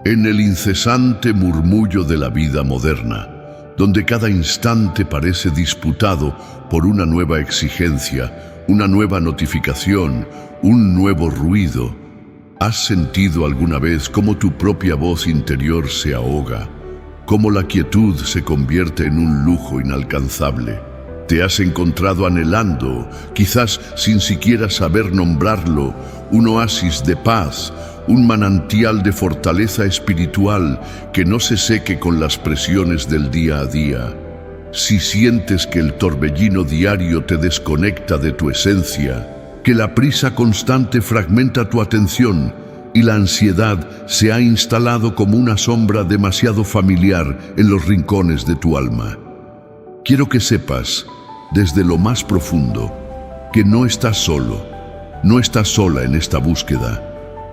En el incesante murmullo de la vida moderna, donde cada instante parece disputado por una nueva exigencia, una nueva notificación, un nuevo ruido, ¿has sentido alguna vez cómo tu propia voz interior se ahoga? ¿Cómo la quietud se convierte en un lujo inalcanzable? ¿Te has encontrado anhelando, quizás sin siquiera saber nombrarlo, un oasis de paz, un manantial de fortaleza espiritual que no se seque con las presiones del día a día? Si sientes que el torbellino diario te desconecta de tu esencia, que la prisa constante fragmenta tu atención y la ansiedad se ha instalado como una sombra demasiado familiar en los rincones de tu alma, quiero que sepas, desde lo más profundo, que no estás solo, no estás sola en esta búsqueda.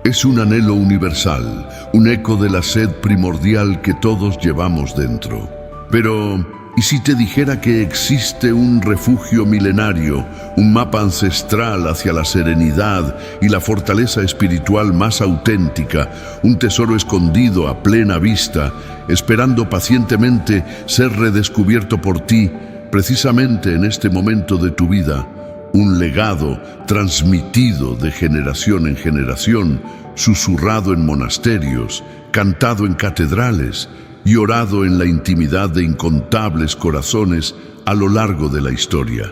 Es un anhelo universal, un eco de la sed primordial que todos llevamos dentro. Pero, ¿y si te dijera que existe un refugio milenario, un mapa ancestral hacia la serenidad y la fortaleza espiritual más auténtica, un tesoro escondido a plena vista, esperando pacientemente ser redescubierto por ti, precisamente en este momento de tu vida? Un legado transmitido de generación en generación, susurrado en monasterios, cantado en catedrales y orado en la intimidad de incontables corazones a lo largo de la historia.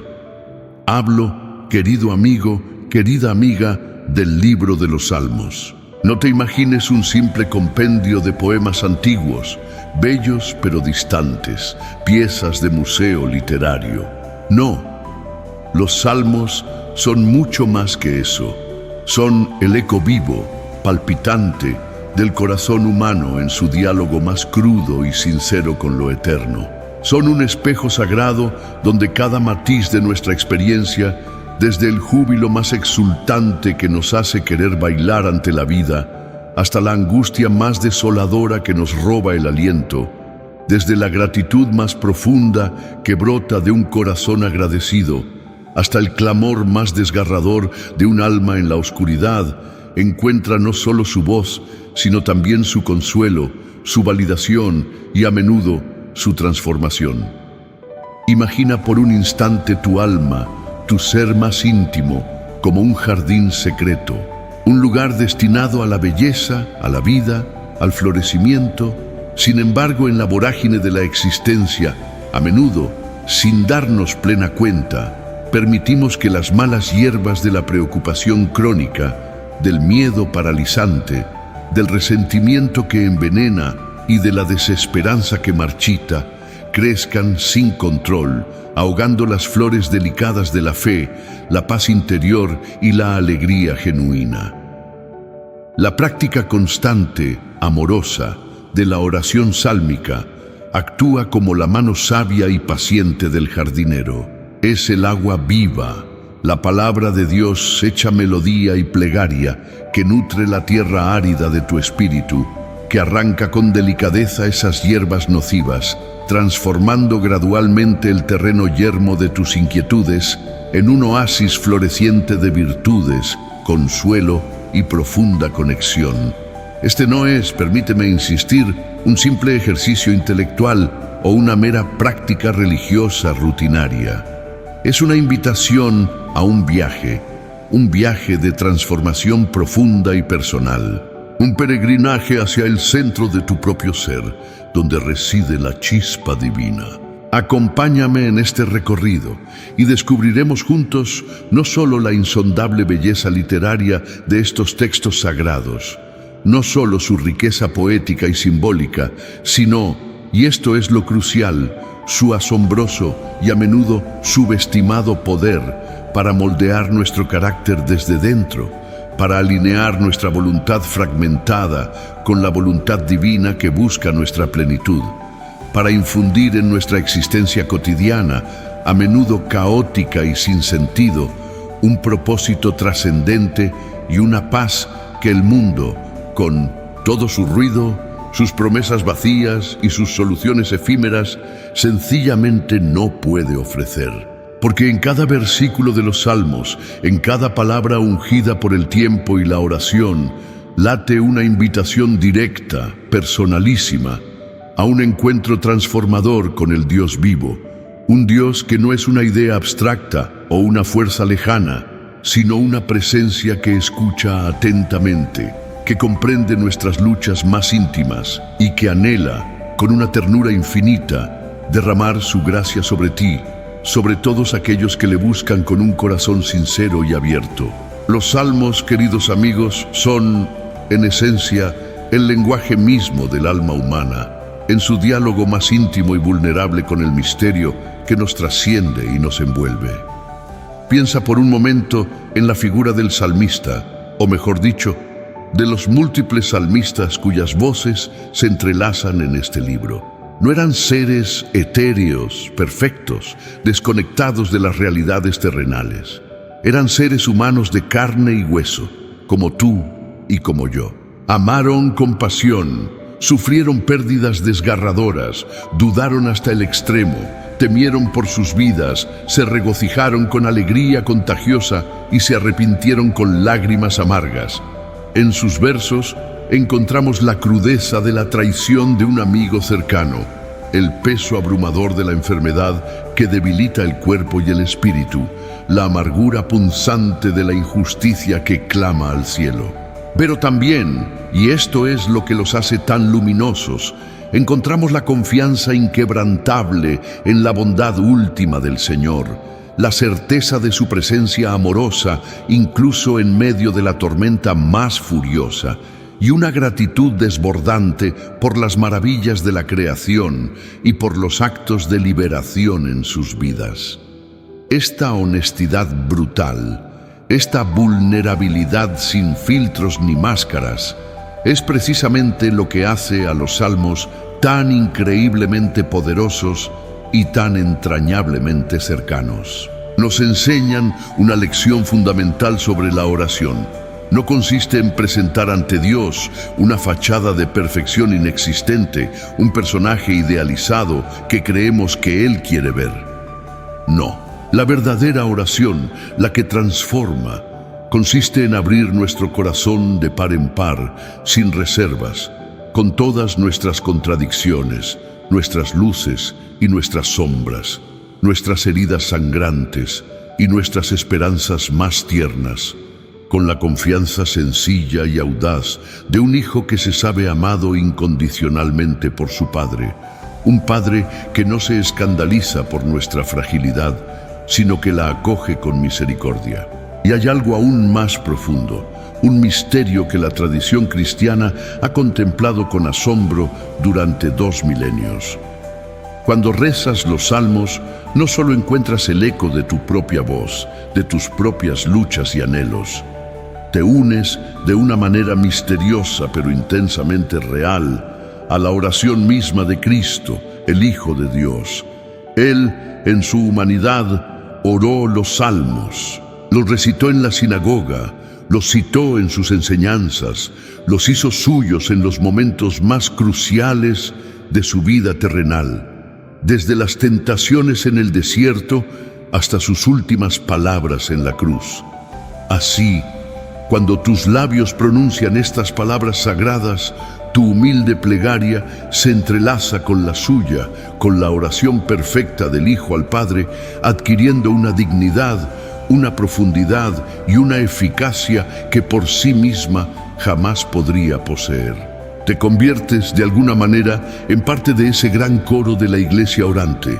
Hablo, querido amigo, querida amiga, del libro de los Salmos. No te imagines un simple compendio de poemas antiguos, bellos pero distantes, piezas de museo literario. No. Los salmos son mucho más que eso. Son el eco vivo, palpitante, del corazón humano en su diálogo más crudo y sincero con lo eterno. Son un espejo sagrado donde cada matiz de nuestra experiencia, desde el júbilo más exultante que nos hace querer bailar ante la vida, hasta la angustia más desoladora que nos roba el aliento, desde la gratitud más profunda que brota de un corazón agradecido, hasta el clamor más desgarrador de un alma en la oscuridad, encuentra no solo su voz, sino también su consuelo, su validación y a menudo su transformación. Imagina por un instante tu alma, tu ser más íntimo, como un jardín secreto, un lugar destinado a la belleza, a la vida, al florecimiento. Sin embargo, en la vorágine de la existencia, a menudo, sin darnos plena cuenta, permitimos que las malas hierbas de la preocupación crónica, del miedo paralizante, del resentimiento que envenena y de la desesperanza que marchita, crezcan sin control, ahogando las flores delicadas de la fe, la paz interior y la alegría genuina. La práctica constante, amorosa, de la oración sálmica actúa como la mano sabia y paciente del jardinero. Es el agua viva, la palabra de Dios hecha melodía y plegaria que nutre la tierra árida de tu espíritu, que arranca con delicadeza esas hierbas nocivas, transformando gradualmente el terreno yermo de tus inquietudes en un oasis floreciente de virtudes, consuelo y profunda conexión. Este no es, permíteme insistir, un simple ejercicio intelectual o una mera práctica religiosa rutinaria. Es una invitación a un viaje de transformación profunda y personal, un peregrinaje hacia el centro de tu propio ser, donde reside la chispa divina. Acompáñame en este recorrido y descubriremos juntos no solo la insondable belleza literaria de estos textos sagrados, no solo su riqueza poética y simbólica, sino, y esto es lo crucial, su asombroso y a menudo subestimado poder para moldear nuestro carácter desde dentro, para alinear nuestra voluntad fragmentada con la voluntad divina que busca nuestra plenitud, para infundir en nuestra existencia cotidiana, a menudo caótica y sin sentido, un propósito trascendente y una paz que el mundo, con todo su ruido, sus promesas vacías y sus soluciones efímeras, sencillamente no puede ofrecer. Porque en cada versículo de los Salmos, en cada palabra ungida por el tiempo y la oración, late una invitación directa, personalísima, a un encuentro transformador con el Dios vivo, un Dios que no es una idea abstracta o una fuerza lejana, sino una presencia que escucha atentamente, que comprende nuestras luchas más íntimas y que anhela, con una ternura infinita, derramar su gracia sobre ti, sobre todos aquellos que le buscan con un corazón sincero y abierto. Los salmos, queridos amigos, son, en esencia, el lenguaje mismo del alma humana, en su diálogo más íntimo y vulnerable con el misterio que nos trasciende y nos envuelve. Piensa por un momento en la figura del salmista, o mejor dicho, de los múltiples salmistas cuyas voces se entrelazan en este libro. No eran seres etéreos, perfectos, desconectados de las realidades terrenales. Eran seres humanos de carne y hueso, como tú y como yo. Amaron con pasión, sufrieron pérdidas desgarradoras, dudaron hasta el extremo, temieron por sus vidas, se regocijaron con alegría contagiosa y se arrepintieron con lágrimas amargas. En sus versos encontramos la crudeza de la traición de un amigo cercano, el peso abrumador de la enfermedad que debilita el cuerpo y el espíritu, la amargura punzante de la injusticia que clama al cielo. Pero también, y esto es lo que los hace tan luminosos, encontramos la confianza inquebrantable en la bondad última del Señor, la certeza de su presencia amorosa incluso en medio de la tormenta más furiosa, y una gratitud desbordante por las maravillas de la creación y por los actos de liberación en sus vidas. Esta honestidad brutal, esta vulnerabilidad sin filtros ni máscaras, es precisamente lo que hace a los salmos tan increíblemente poderosos y tan entrañablemente cercanos. Nos enseñan una lección fundamental sobre la oración. No consiste en presentar ante Dios una fachada de perfección inexistente, un personaje idealizado que creemos que Él quiere ver. No, la verdadera oración, la que transforma, consiste en abrir nuestro corazón de par en par, sin reservas, con todas nuestras contradicciones, nuestras luces y nuestras sombras, nuestras heridas sangrantes y nuestras esperanzas más tiernas, con la confianza sencilla y audaz de un hijo que se sabe amado incondicionalmente por su padre, un padre que no se escandaliza por nuestra fragilidad, sino que la acoge con misericordia. Y hay algo aún más profundo, un misterio que la tradición cristiana ha contemplado con asombro durante 2 milenios. Cuando rezas los salmos, no solo encuentras el eco de tu propia voz, de tus propias luchas y anhelos. Te unes de una manera misteriosa pero intensamente real a la oración misma de Cristo, el Hijo de Dios. Él, en su humanidad, oró los salmos, los recitó en la sinagoga, los citó en sus enseñanzas, los hizo suyos en los momentos más cruciales de su vida terrenal, desde las tentaciones en el desierto hasta sus últimas palabras en la cruz. Así, cuando tus labios pronuncian estas palabras sagradas, tu humilde plegaria se entrelaza con la suya, con la oración perfecta del Hijo al Padre, adquiriendo una dignidad, una profundidad y una eficacia que por sí misma jamás podría poseer. Te conviertes de alguna manera en parte de ese gran coro de la Iglesia orante,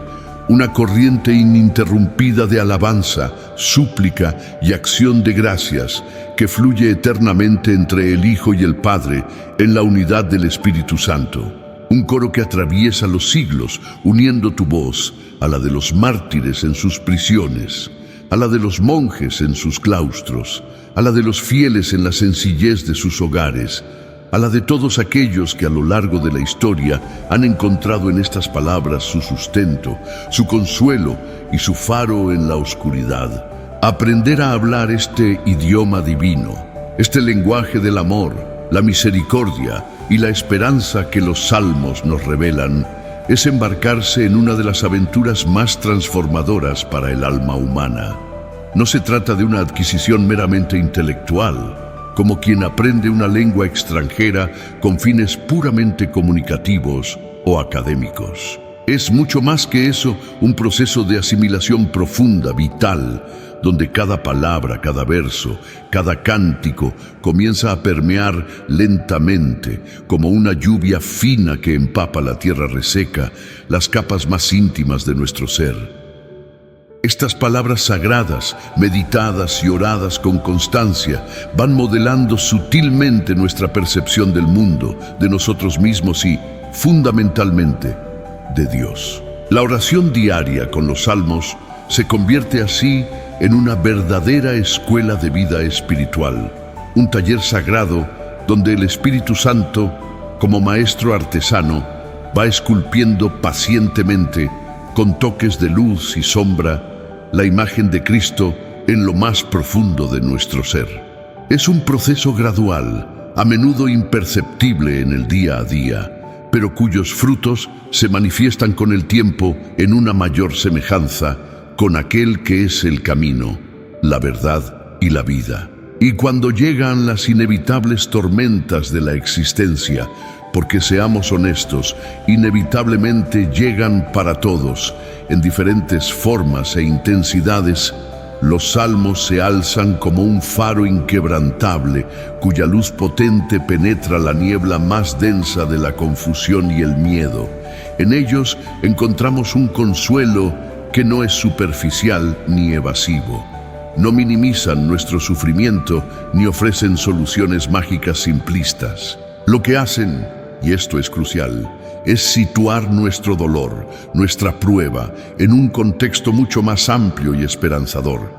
una corriente ininterrumpida de alabanza, súplica y acción de gracias que fluye eternamente entre el Hijo y el Padre en la unidad del Espíritu Santo. Un coro que atraviesa los siglos, uniendo tu voz a la de los mártires en sus prisiones, a la de los monjes en sus claustros, a la de los fieles en la sencillez de sus hogares, a la de todos aquellos que a lo largo de la historia han encontrado en estas palabras su sustento, su consuelo y su faro en la oscuridad. Aprender a hablar este idioma divino, este lenguaje del amor, la misericordia y la esperanza que los salmos nos revelan, es embarcarse en una de las aventuras más transformadoras para el alma humana. No se trata de una adquisición meramente intelectual, como quien aprende una lengua extranjera con fines puramente comunicativos o académicos. Es mucho más que eso, un proceso de asimilación profunda, vital, donde cada palabra, cada verso, cada cántico comienza a permear lentamente, como una lluvia fina que empapa la tierra reseca, las capas más íntimas de nuestro ser. Estas palabras sagradas, meditadas y oradas con constancia, van modelando sutilmente nuestra percepción del mundo, de nosotros mismos y, fundamentalmente, de Dios. La oración diaria con los salmos se convierte así en una verdadera escuela de vida espiritual, un taller sagrado donde el Espíritu Santo, como maestro artesano, va esculpiendo pacientemente, con toques de luz y sombra, la imagen de Cristo en lo más profundo de nuestro ser. Es un proceso gradual, a menudo imperceptible en el día a día, pero cuyos frutos se manifiestan con el tiempo en una mayor semejanza con aquel que es el camino, la verdad y la vida. Y cuando llegan las inevitables tormentas de la existencia, porque seamos honestos, inevitablemente llegan para todos, en diferentes formas e intensidades, los salmos se alzan como un faro inquebrantable, cuya luz potente penetra la niebla más densa de la confusión y el miedo. En ellos encontramos un consuelo que no es superficial ni evasivo. No minimizan nuestro sufrimiento ni ofrecen soluciones mágicas simplistas. Lo que hacen, y esto es crucial, es situar nuestro dolor, nuestra prueba, en un contexto mucho más amplio y esperanzador.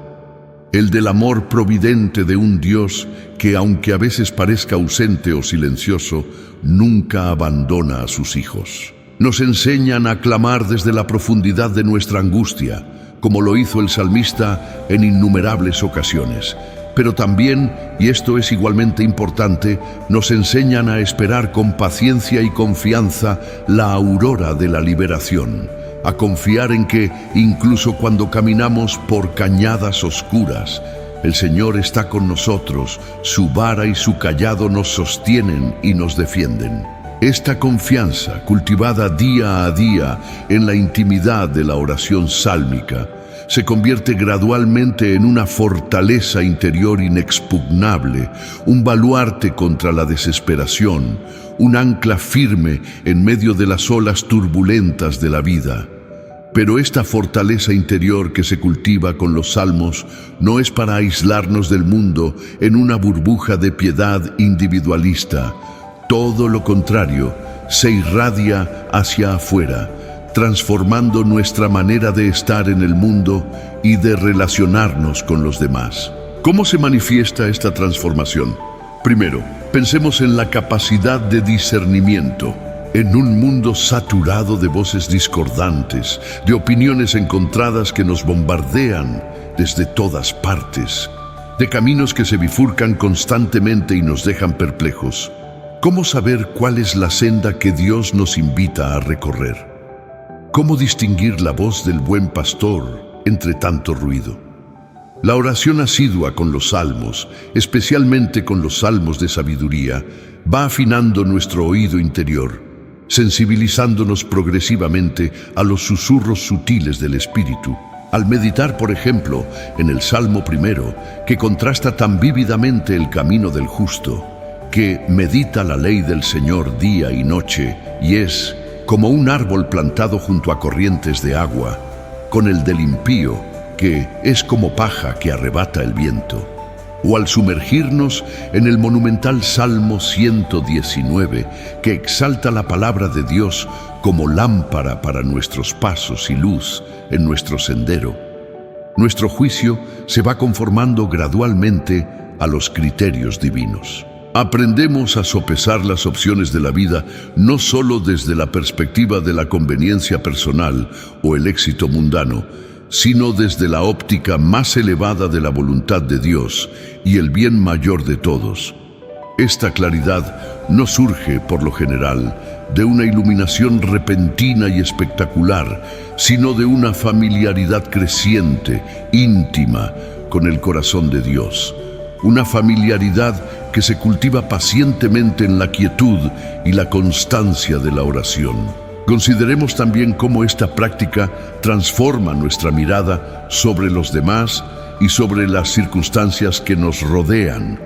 El del amor providente de un Dios que, aunque a veces parezca ausente o silencioso, nunca abandona a sus hijos. Nos enseñan a clamar desde la profundidad de nuestra angustia, como lo hizo el salmista en innumerables ocasiones. Pero también, y esto es igualmente importante, nos enseñan a esperar con paciencia y confianza la aurora de la liberación, a confiar en que, incluso cuando caminamos por cañadas oscuras, el Señor está con nosotros, su vara y su cayado nos sostienen y nos defienden. Esta confianza, cultivada día a día en la intimidad de la oración sálmica, se convierte gradualmente en una fortaleza interior inexpugnable, un baluarte contra la desesperación, un ancla firme en medio de las olas turbulentas de la vida. Pero esta fortaleza interior que se cultiva con los salmos no es para aislarnos del mundo en una burbuja de piedad individualista. Todo lo contrario, se irradia hacia afuera, transformando nuestra manera de estar en el mundo y de relacionarnos con los demás. ¿Cómo se manifiesta esta transformación? Primero, pensemos en la capacidad de discernimiento. En un mundo saturado de voces discordantes, de opiniones encontradas que nos bombardean desde todas partes, de caminos que se bifurcan constantemente y nos dejan perplejos, ¿cómo saber cuál es la senda que Dios nos invita a recorrer? ¿Cómo distinguir la voz del buen pastor entre tanto ruido? La oración asidua con los salmos, especialmente con los salmos de sabiduría, va afinando nuestro oído interior, sensibilizándonos progresivamente a los susurros sutiles del Espíritu. Al meditar, por ejemplo, en el Salmo primero, que contrasta tan vívidamente el camino del justo, que medita la ley del Señor día y noche, y es como un árbol plantado junto a corrientes de agua, con el del impío, que es como paja que arrebata el viento. O al sumergirnos en el monumental Salmo 119, que exalta la palabra de Dios como lámpara para nuestros pasos y luz en nuestro sendero, nuestro juicio se va conformando gradualmente a los criterios divinos. Aprendemos a sopesar las opciones de la vida no solo desde la perspectiva de la conveniencia personal o el éxito mundano, sino desde la óptica más elevada de la voluntad de Dios y el bien mayor de todos. Esta claridad no surge, por lo general, de una iluminación repentina y espectacular, sino de una familiaridad creciente, íntima, con el corazón de Dios. una familiaridad que se cultiva pacientemente en la quietud y la constancia de la oración. Consideremos también cómo esta práctica transforma nuestra mirada sobre los demás y sobre las circunstancias que nos rodean.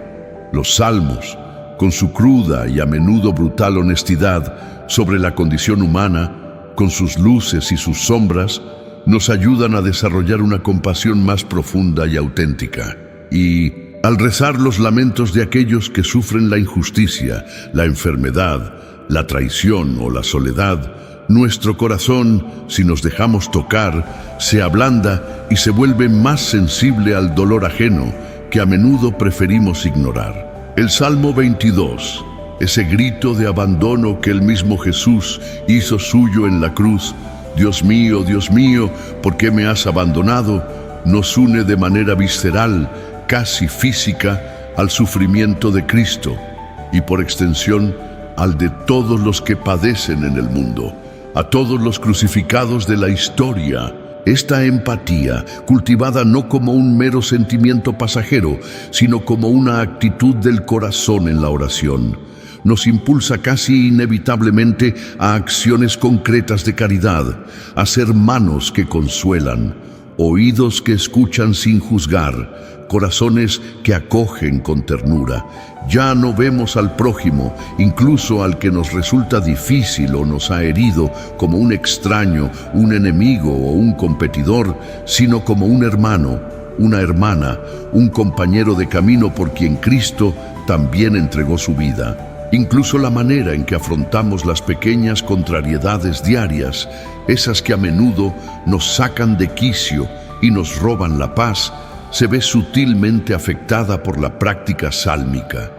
Los salmos, con su cruda y a menudo brutal honestidad sobre la condición humana, con sus luces y sus sombras, nos ayudan a desarrollar una compasión más profunda y auténtica. Y al rezar los lamentos de aquellos que sufren la injusticia, la enfermedad, la traición o la soledad, nuestro corazón, si nos dejamos tocar, se ablanda y se vuelve más sensible al dolor ajeno que a menudo preferimos ignorar. El Salmo 22, ese grito de abandono que el mismo Jesús hizo suyo en la cruz, Dios mío, ¿por qué me has abandonado?, nos une de manera visceral, casi física, al sufrimiento de Cristo y por extensión al de todos los que padecen en el mundo, a todos los crucificados de la historia. Esta empatía, cultivada no como un mero sentimiento pasajero, sino como una actitud del corazón en la oración, nos impulsa casi inevitablemente a acciones concretas de caridad, a ser manos que consuelan, oídos que escuchan sin juzgar, corazones que acogen con ternura. Ya no vemos al prójimo, incluso al que nos resulta difícil o nos ha herido, como un extraño, un enemigo o un competidor, sino como un hermano, una hermana, un compañero de camino por quien Cristo también entregó su vida. Incluso la manera en que afrontamos las pequeñas contrariedades diarias, esas que a menudo nos sacan de quicio y nos roban la paz, se ve sutilmente afectada por la práctica sálmica.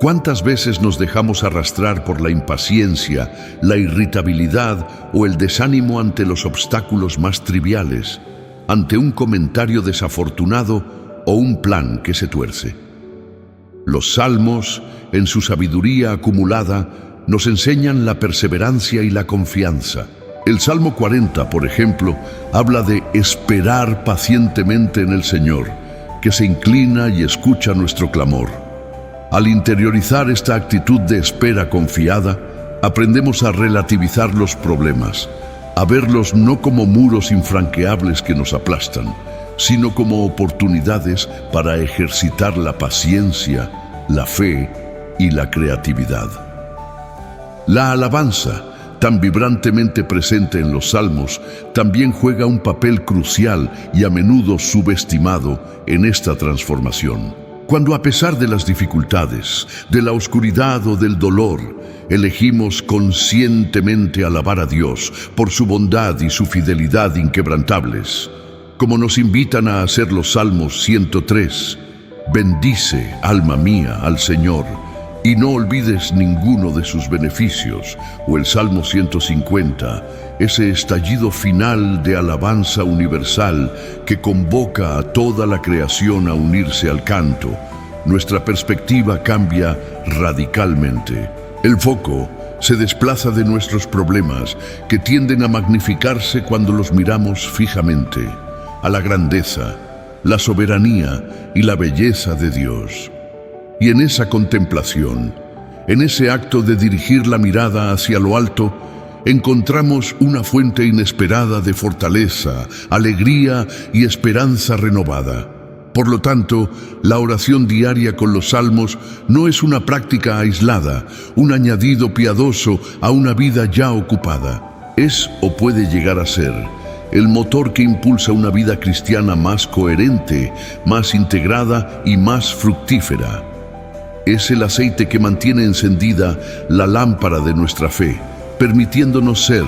¿Cuántas veces nos dejamos arrastrar por la impaciencia, la irritabilidad o el desánimo ante los obstáculos más triviales, ante un comentario desafortunado o un plan que se tuerce? Los salmos, en su sabiduría acumulada, nos enseñan la perseverancia y la confianza. El Salmo 40, por ejemplo, habla de esperar pacientemente en el Señor, que se inclina y escucha nuestro clamor. Al interiorizar esta actitud de espera confiada, aprendemos a relativizar los problemas, a verlos no como muros infranqueables que nos aplastan, sino como oportunidades para ejercitar la paciencia, la fe y la creatividad. La alabanza, tan vibrantemente presente en los salmos, también juega un papel crucial y a menudo subestimado en esta transformación. Cuando, a pesar de las dificultades, de la oscuridad o del dolor, elegimos conscientemente alabar a Dios por su bondad y su fidelidad inquebrantables, como nos invitan a hacer los Salmos 103, bendice, alma mía, al Señor, y no olvides ninguno de sus beneficios, o el Salmo 150, ese estallido final de alabanza universal que convoca a toda la creación a unirse al canto. Nuestra perspectiva cambia radicalmente. El foco se desplaza de nuestros problemas, que tienden a magnificarse cuando los miramos fijamente, a la grandeza, la soberanía y la belleza de Dios. Y en esa contemplación, en ese acto de dirigir la mirada hacia lo alto, encontramos una fuente inesperada de fortaleza, alegría y esperanza renovada. Por lo tanto, la oración diaria con los salmos no es una práctica aislada, un añadido piadoso a una vida ya ocupada. Es, o puede llegar a ser, el motor que impulsa una vida cristiana más coherente, más integrada y más fructífera. Es el aceite que mantiene encendida la lámpara de nuestra fe, permitiéndonos ser,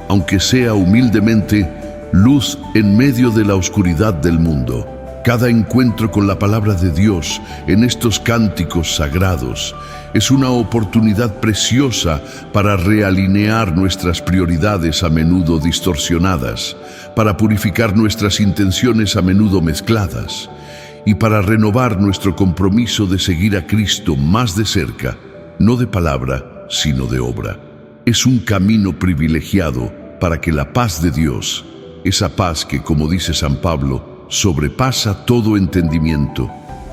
aunque sea humildemente, luz en medio de la oscuridad del mundo. Cada encuentro con la palabra de Dios en estos cánticos sagrados es una oportunidad preciosa para realinear nuestras prioridades a menudo distorsionadas, para purificar nuestras intenciones a menudo mezcladas, y para renovar nuestro compromiso de seguir a Cristo más de cerca, no de palabra, sino de obra. Es un camino privilegiado para que la paz de Dios, esa paz que, como dice San Pablo, sobrepasa todo entendimiento,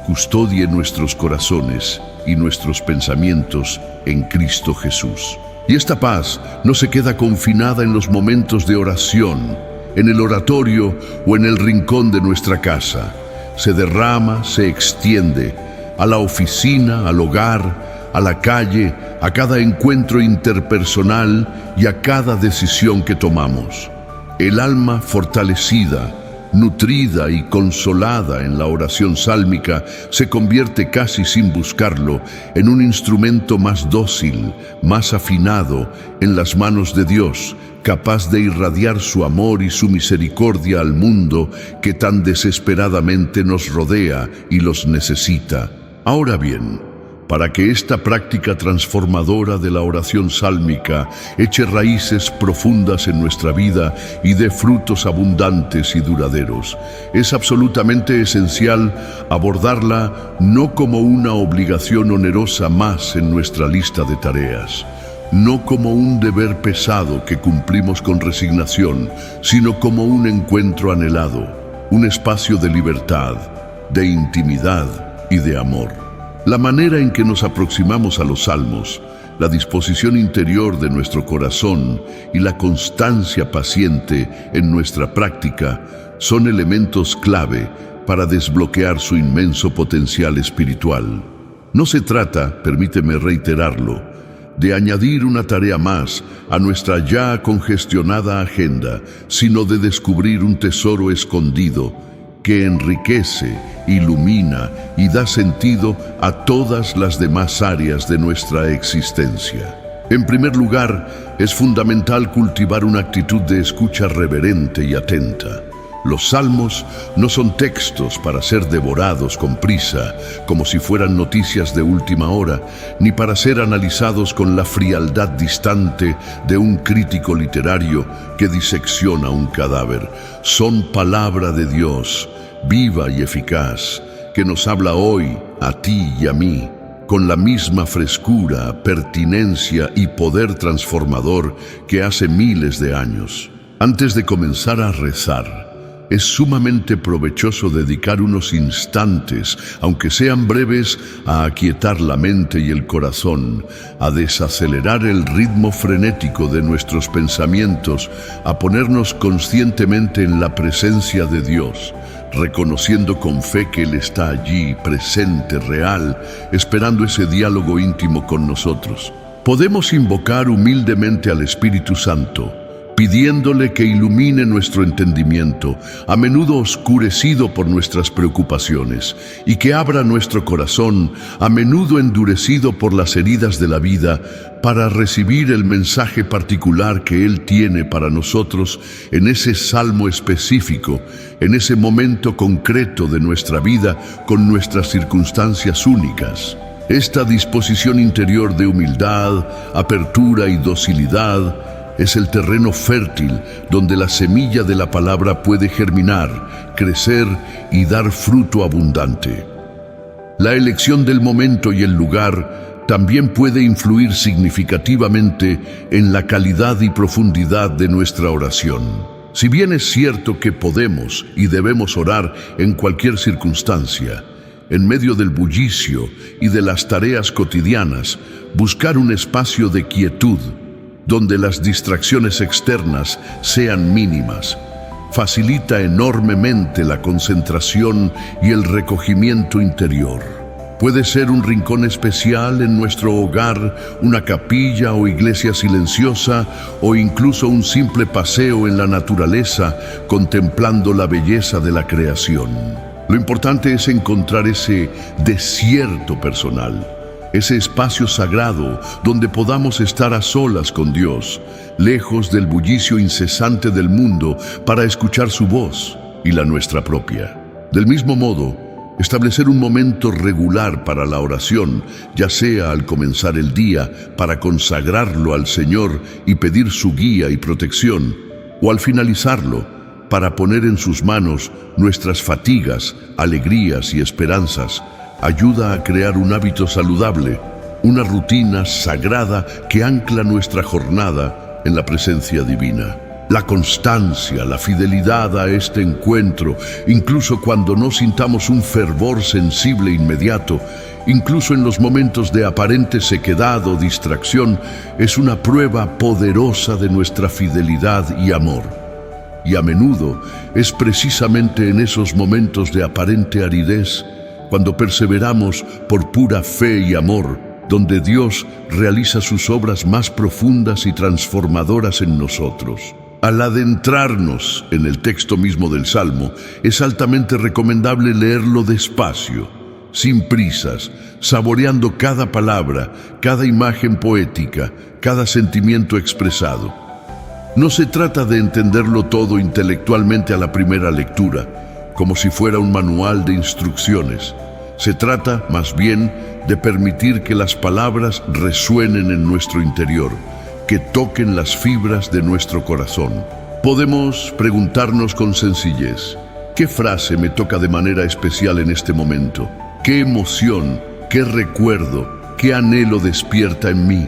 custodie nuestros corazones y nuestros pensamientos en Cristo Jesús. Y esta paz no se queda confinada en los momentos de oración, en el oratorio o en el rincón de nuestra casa. Se derrama, se extiende a la oficina, al hogar, a la calle, a cada encuentro interpersonal y a cada decisión que tomamos. El alma fortalecida, nutrida y consolada en la oración sálmica se convierte casi sin buscarlo en un instrumento más dócil, más afinado en las manos de Dios, capaz de irradiar su amor y su misericordia al mundo que tan desesperadamente nos rodea y los necesita. Ahora bien, para que esta práctica transformadora de la oración sálmica eche raíces profundas en nuestra vida y dé frutos abundantes y duraderos, es absolutamente esencial abordarla no como una obligación onerosa más en nuestra lista de tareas, no como un deber pesado que cumplimos con resignación, sino como un encuentro anhelado, un espacio de libertad, de intimidad y de amor. La manera en que nos aproximamos a los salmos, la disposición interior de nuestro corazón y la constancia paciente en nuestra práctica son elementos clave para desbloquear su inmenso potencial espiritual. No se trata, permíteme reiterarlo, de añadir una tarea más a nuestra ya congestionada agenda, sino de descubrir un tesoro escondido que enriquece, ilumina y da sentido a todas las demás áreas de nuestra existencia. En primer lugar, es fundamental cultivar una actitud de escucha reverente y atenta. Los salmos no son textos para ser devorados con prisa, como si fueran noticias de última hora, ni para ser analizados con la frialdad distante de un crítico literario que disecciona un cadáver. Son palabra de Dios, viva y eficaz, que nos habla hoy, a ti y a mí, con la misma frescura, pertinencia y poder transformador que hace miles de años. Antes de comenzar a rezar, es sumamente provechoso dedicar unos instantes, aunque sean breves, a aquietar la mente y el corazón, a desacelerar el ritmo frenético de nuestros pensamientos, a ponernos conscientemente en la presencia de Dios, reconociendo con fe que Él está allí, presente, real, esperando ese diálogo íntimo con nosotros. Podemos invocar humildemente al Espíritu Santo, pidiéndole que ilumine nuestro entendimiento, a menudo oscurecido por nuestras preocupaciones, y que abra nuestro corazón, a menudo endurecido por las heridas de la vida, para recibir el mensaje particular que Él tiene para nosotros en ese salmo específico, en ese momento concreto de nuestra vida, con nuestras circunstancias únicas. Esta disposición interior de humildad, apertura y docilidad es el terreno fértil donde la semilla de la palabra puede germinar, crecer y dar fruto abundante. La elección del momento y el lugar también puede influir significativamente en la calidad y profundidad de nuestra oración. Si bien es cierto que podemos y debemos orar en cualquier circunstancia, en medio del bullicio y de las tareas cotidianas, buscar un espacio de quietud, donde las distracciones externas sean mínimas, facilita enormemente la concentración y el recogimiento interior. Puede ser un rincón especial en nuestro hogar, una capilla o iglesia silenciosa, o incluso un simple paseo en la naturaleza, contemplando la belleza de la creación. Lo importante es encontrar ese desierto personal, ese espacio sagrado donde podamos estar a solas con Dios, lejos del bullicio incesante del mundo, para escuchar su voz y la nuestra propia. Del mismo modo, establecer un momento regular para la oración, ya sea al comenzar el día para consagrarlo al Señor y pedir su guía y protección, o al finalizarlo para poner en sus manos nuestras fatigas, alegrías y esperanzas, ayuda a crear un hábito saludable, una rutina sagrada que ancla nuestra jornada en la presencia divina. La constancia, la fidelidad a este encuentro, incluso cuando no sintamos un fervor sensible inmediato, incluso en los momentos de aparente sequedad o distracción, es una prueba poderosa de nuestra fidelidad y amor. Y a menudo es precisamente en esos momentos de aparente aridez, cuando perseveramos por pura fe y amor, donde Dios realiza sus obras más profundas y transformadoras en nosotros. Al adentrarnos en el texto mismo del Salmo, es altamente recomendable leerlo despacio, sin prisas, saboreando cada palabra, cada imagen poética, cada sentimiento expresado. No se trata de entenderlo todo intelectualmente a la primera lectura, como si fuera un manual de instrucciones. Se trata, más bien, de permitir que las palabras resuenen en nuestro interior, que toquen las fibras de nuestro corazón. Podemos preguntarnos con sencillez, ¿qué frase me toca de manera especial en este momento? ¿Qué emoción, qué recuerdo, qué anhelo despierta en mí?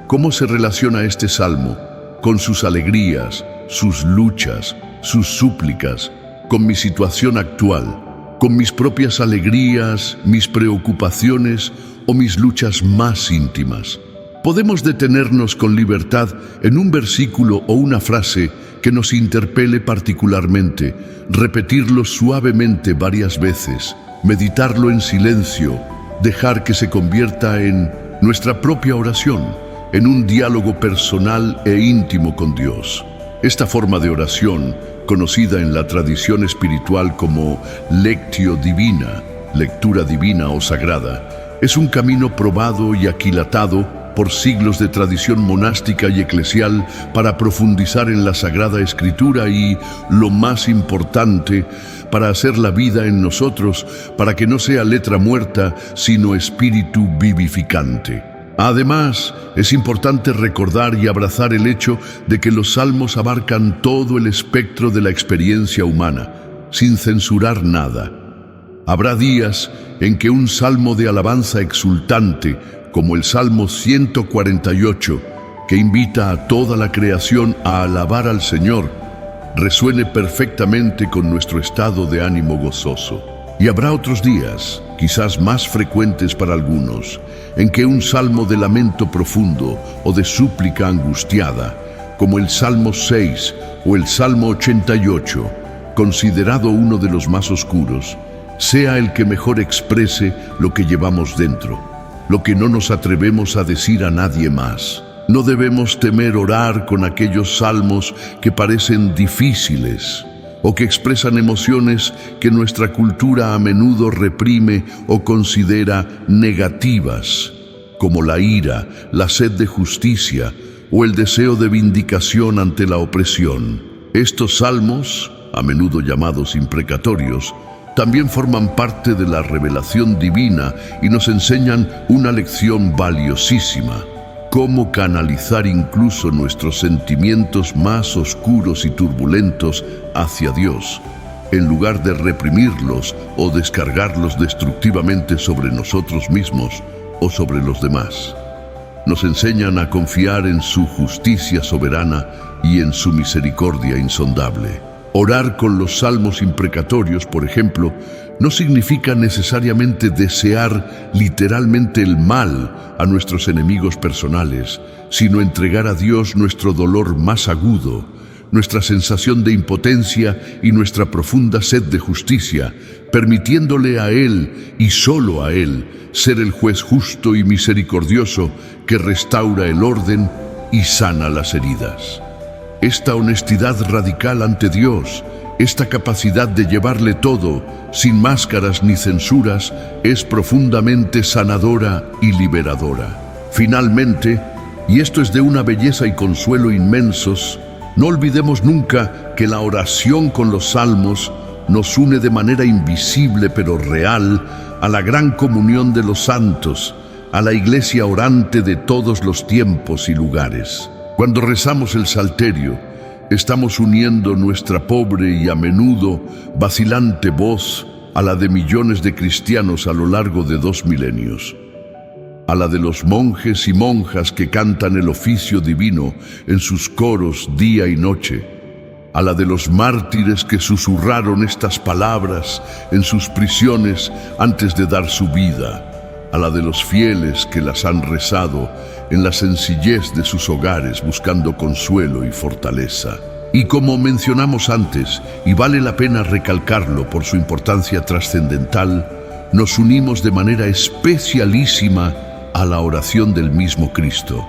¿Cómo se relaciona este salmo con sus alegrías, sus luchas, sus súplicas, con mi situación actual, con mis propias alegrías, mis preocupaciones o mis luchas más íntimas? Podemos detenernos con libertad en un versículo o una frase que nos interpele particularmente, repetirlo suavemente varias veces, meditarlo en silencio, dejar que se convierta en nuestra propia oración, en un diálogo personal e íntimo con Dios. Esta forma de oración, conocida en la tradición espiritual como lectio divina, lectura divina o sagrada, es un camino probado y aquilatado por siglos de tradición monástica y eclesial para profundizar en la Sagrada Escritura y, lo más importante, para hacer la vida en nosotros, para que no sea letra muerta, sino espíritu vivificante. Además, es importante recordar y abrazar el hecho de que los salmos abarcan todo el espectro de la experiencia humana, sin censurar nada. Habrá días en que un salmo de alabanza exultante, como el Salmo 148, que invita a toda la creación a alabar al Señor, resuene perfectamente con nuestro estado de ánimo gozoso. Y habrá otros días, quizás más frecuentes para algunos, en que un salmo de lamento profundo o de súplica angustiada, como el Salmo 6 o el Salmo 88, considerado uno de los más oscuros, sea el que mejor exprese lo que llevamos dentro, lo que no nos atrevemos a decir a nadie más. No debemos temer orar con aquellos salmos que parecen difíciles o que expresan emociones que nuestra cultura a menudo reprime o considera negativas, como la ira, la sed de justicia o el deseo de vindicación ante la opresión. Estos salmos, a menudo llamados imprecatorios, también forman parte de la revelación divina y nos enseñan una lección valiosísima: cómo canalizar incluso nuestros sentimientos más oscuros y turbulentos hacia Dios, en lugar de reprimirlos o descargarlos destructivamente sobre nosotros mismos o sobre los demás. Nos enseñan a confiar en su justicia soberana y en su misericordia insondable. Orar con los salmos imprecatorios, por ejemplo, no significa necesariamente desear literalmente el mal a nuestros enemigos personales, sino entregar a Dios nuestro dolor más agudo, nuestra sensación de impotencia y nuestra profunda sed de justicia, permitiéndole a Él y solo a Él ser el juez justo y misericordioso que restaura el orden y sana las heridas. Esta honestidad radical ante Dios, esta capacidad de llevarle todo, sin máscaras ni censuras, es profundamente sanadora y liberadora. Finalmente, y esto es de una belleza y consuelo inmensos, no olvidemos nunca que la oración con los salmos nos une de manera invisible pero real a la gran comunión de los santos, a la iglesia orante de todos los tiempos y lugares. Cuando rezamos el salterio, estamos uniendo nuestra pobre y a menudo vacilante voz a la de millones de cristianos a lo largo de 2 milenios. a la de los monjes y monjas que cantan el oficio divino en sus coros día y noche, a la de los mártires que susurraron estas palabras en sus prisiones antes de dar su vida, a la de los fieles que las han rezado en la sencillez de sus hogares buscando consuelo y fortaleza. Y como mencionamos antes, y vale la pena recalcarlo por su importancia trascendental, nos unimos de manera especialísima a la oración del mismo Cristo.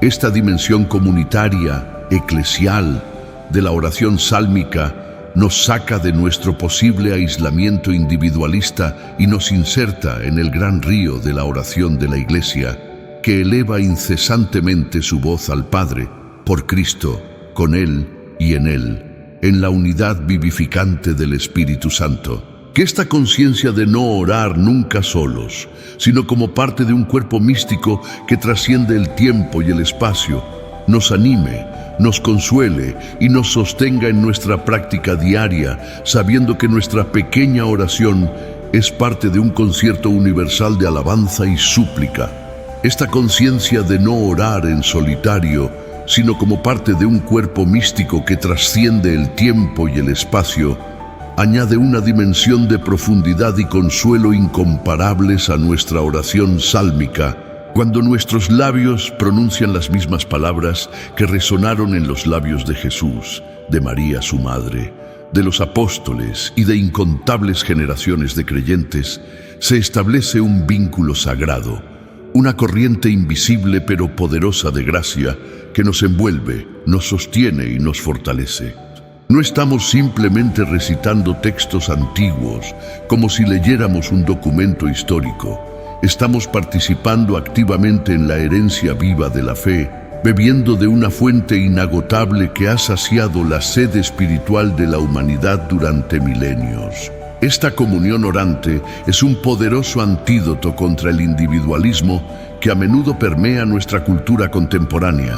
Esta dimensión comunitaria, eclesial, de la oración sálmica nos saca de nuestro posible aislamiento individualista y nos inserta en el gran río de la oración de la Iglesia, que eleva incesantemente su voz al Padre, por Cristo, con Él y en la unidad vivificante del Espíritu Santo. Que esta conciencia de no orar nunca solos, sino como parte de un cuerpo místico que trasciende el tiempo y el espacio, nos anime, nos consuele y nos sostenga en nuestra práctica diaria, sabiendo que nuestra pequeña oración es parte de un concierto universal de alabanza y súplica. Esta conciencia de no orar en solitario, sino como parte de un cuerpo místico que trasciende el tiempo y el espacio, añade una dimensión de profundidad y consuelo incomparables a nuestra oración sálmica, cuando nuestros labios pronuncian las mismas palabras que resonaron en los labios de Jesús, de María su madre, de los apóstoles y de incontables generaciones de creyentes, se establece un vínculo sagrado, una corriente invisible pero poderosa de gracia que nos envuelve, nos sostiene y nos fortalece. No estamos simplemente recitando textos antiguos, como si leyéramos un documento histórico. Estamos participando activamente en la herencia viva de la fe, bebiendo de una fuente inagotable que ha saciado la sed espiritual de la humanidad durante milenios. Esta comunión orante es un poderoso antídoto contra el individualismo que a menudo permea nuestra cultura contemporánea,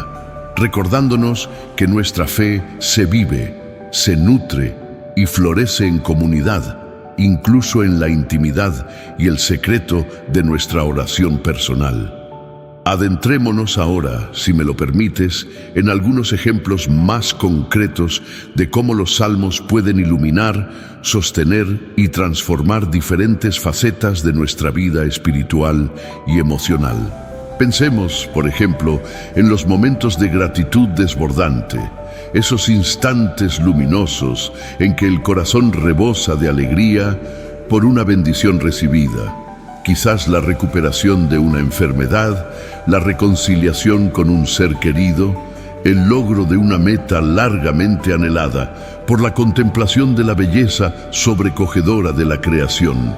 recordándonos que nuestra fe se vive, se nutre y florece en comunidad, incluso en la intimidad y el secreto de nuestra oración personal. Adentrémonos ahora, si me lo permites, en algunos ejemplos más concretos de cómo los salmos pueden iluminar, sostener y transformar diferentes facetas de nuestra vida espiritual y emocional. Pensemos, por ejemplo, en los momentos de gratitud desbordante, esos instantes luminosos en que el corazón rebosa de alegría por una bendición recibida. Quizás la recuperación de una enfermedad, la reconciliación con un ser querido, el logro de una meta largamente anhelada por la contemplación de la belleza sobrecogedora de la creación,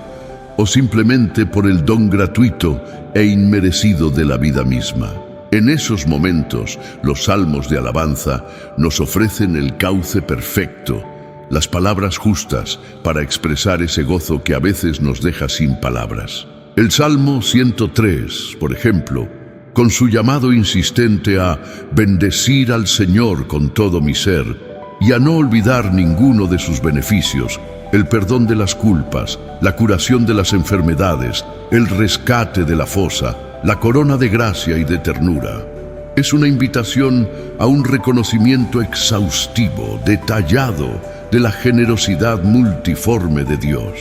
o simplemente por el don gratuito e inmerecido de la vida misma. En esos momentos, los salmos de alabanza nos ofrecen el cauce perfecto, las palabras justas para expresar ese gozo que a veces nos deja sin palabras. El Salmo 103, por ejemplo, con su llamado insistente a bendecir al Señor con todo mi ser y a no olvidar ninguno de sus beneficios, el perdón de las culpas, la curación de las enfermedades, el rescate de la fosa, la corona de gracia y de ternura. Es una invitación a un reconocimiento exhaustivo, detallado, de la generosidad multiforme de Dios.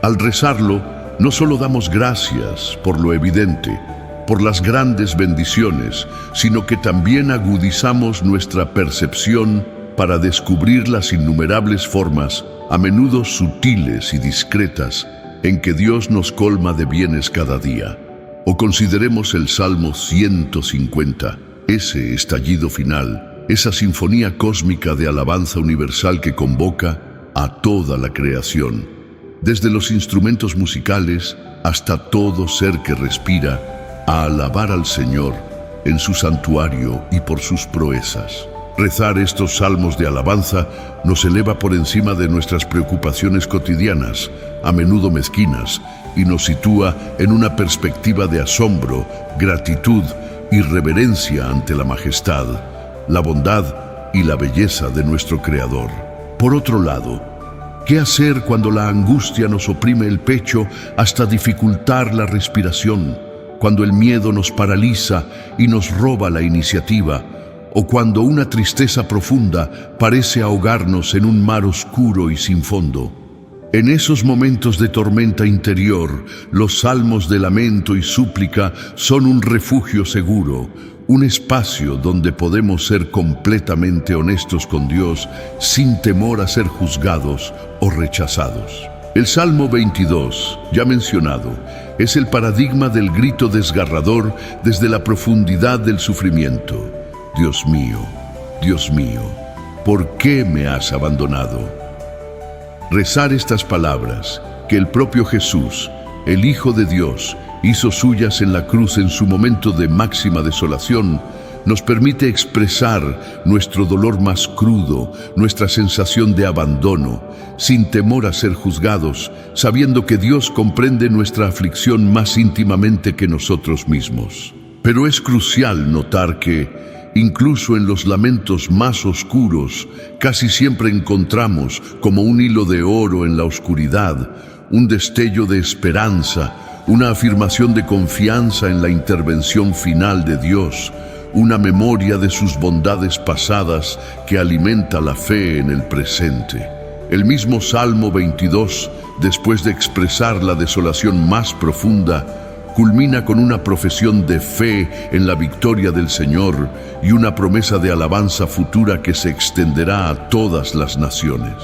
Al rezarlo, no solo damos gracias por lo evidente, por las grandes bendiciones, sino que también agudizamos nuestra percepción para descubrir las innumerables formas, a menudo sutiles y discretas, en que Dios nos colma de bienes cada día. O consideremos el Salmo 150, ese estallido final, esa sinfonía cósmica de alabanza universal que convoca a toda la creación, desde los instrumentos musicales hasta todo ser que respira, a alabar al Señor en su santuario y por sus proezas. Rezar estos salmos de alabanza nos eleva por encima de nuestras preocupaciones cotidianas, a menudo mezquinas, y nos sitúa en una perspectiva de asombro, gratitud y reverencia ante la majestad, la bondad y la belleza de nuestro Creador. Por otro lado, ¿qué hacer cuando la angustia nos oprime el pecho hasta dificultar la respiración? cuando el miedo nos paraliza y nos roba la iniciativa, o cuando una tristeza profunda parece ahogarnos en un mar oscuro y sin fondo. En esos momentos de tormenta interior, los salmos de lamento y súplica son un refugio seguro, un espacio donde podemos ser completamente honestos con Dios sin temor a ser juzgados o rechazados. El Salmo 22, ya mencionado, es el paradigma del grito desgarrador desde la profundidad del sufrimiento. Dios mío, ¿por qué me has abandonado? Rezar estas palabras, que el propio Jesús, el Hijo de Dios, hizo suyas en la cruz en su momento de máxima desolación, nos permite expresar nuestro dolor más crudo, nuestra sensación de abandono, sin temor a ser juzgados, sabiendo que Dios comprende nuestra aflicción más íntimamente que nosotros mismos. Pero es crucial notar que, incluso en los lamentos más oscuros, casi siempre encontramos, como un hilo de oro en la oscuridad, un destello de esperanza, una afirmación de confianza en la intervención final de Dios, una memoria de sus bondades pasadas que alimenta la fe en el presente. El mismo Salmo 22, después de expresar la desolación más profunda, culmina con una profesión de fe en la victoria del Señor y una promesa de alabanza futura que se extenderá a todas las naciones.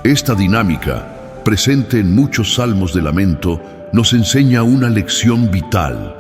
Esta dinámica, presente en muchos salmos de lamento, nos enseña una lección vital.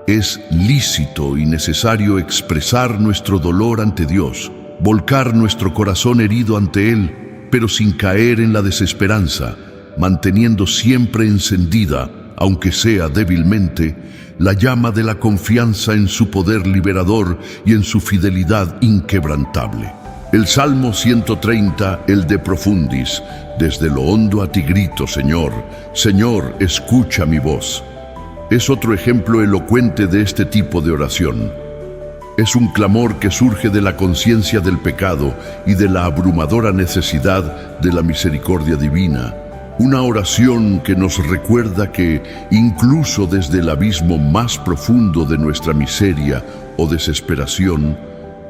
Es lícito y necesario expresar nuestro dolor ante Dios, volcar nuestro corazón herido ante Él, pero sin caer en la desesperanza, manteniendo siempre encendida, aunque sea débilmente, la llama de la confianza en su poder liberador y en su fidelidad inquebrantable. El Salmo 130, el de Profundis: desde lo hondo a ti grito, Señor, Señor, escucha mi voz. Es otro ejemplo elocuente de este tipo de oración. Es un clamor que surge de la conciencia del pecado y de la abrumadora necesidad de la misericordia divina. Una oración que nos recuerda que, incluso desde el abismo más profundo de nuestra miseria o desesperación,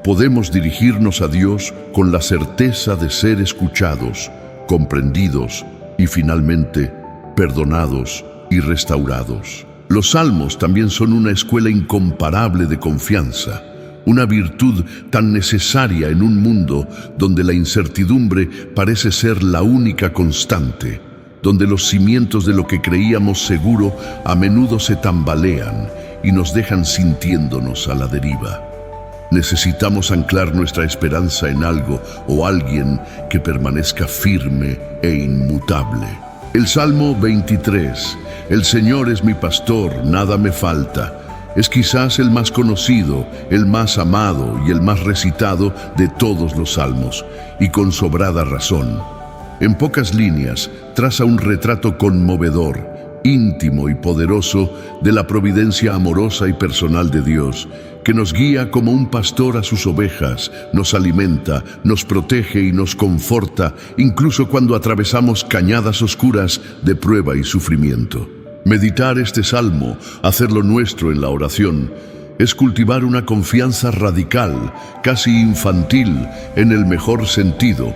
podemos dirigirnos a Dios con la certeza de ser escuchados, comprendidos y finalmente perdonados y restaurados. Los salmos también son una escuela incomparable de confianza, una virtud tan necesaria en un mundo donde la incertidumbre parece ser la única constante, donde los cimientos de lo que creíamos seguro a menudo se tambalean y nos dejan sintiéndonos a la deriva. Necesitamos anclar nuestra esperanza en algo o alguien que permanezca firme e inmutable. El Salmo 23, el Señor es mi pastor, nada me falta, es quizás el más conocido, el más amado y el más recitado de todos los salmos, y con sobrada razón. En pocas líneas, traza un retrato conmovedor, íntimo y poderoso de la providencia amorosa y personal de Dios, que nos guía como un pastor a sus ovejas, nos alimenta, nos protege y nos conforta, incluso cuando atravesamos cañadas oscuras de prueba y sufrimiento. Meditar este salmo, hacerlo nuestro en la oración, es cultivar una confianza radical, casi infantil, en el mejor sentido,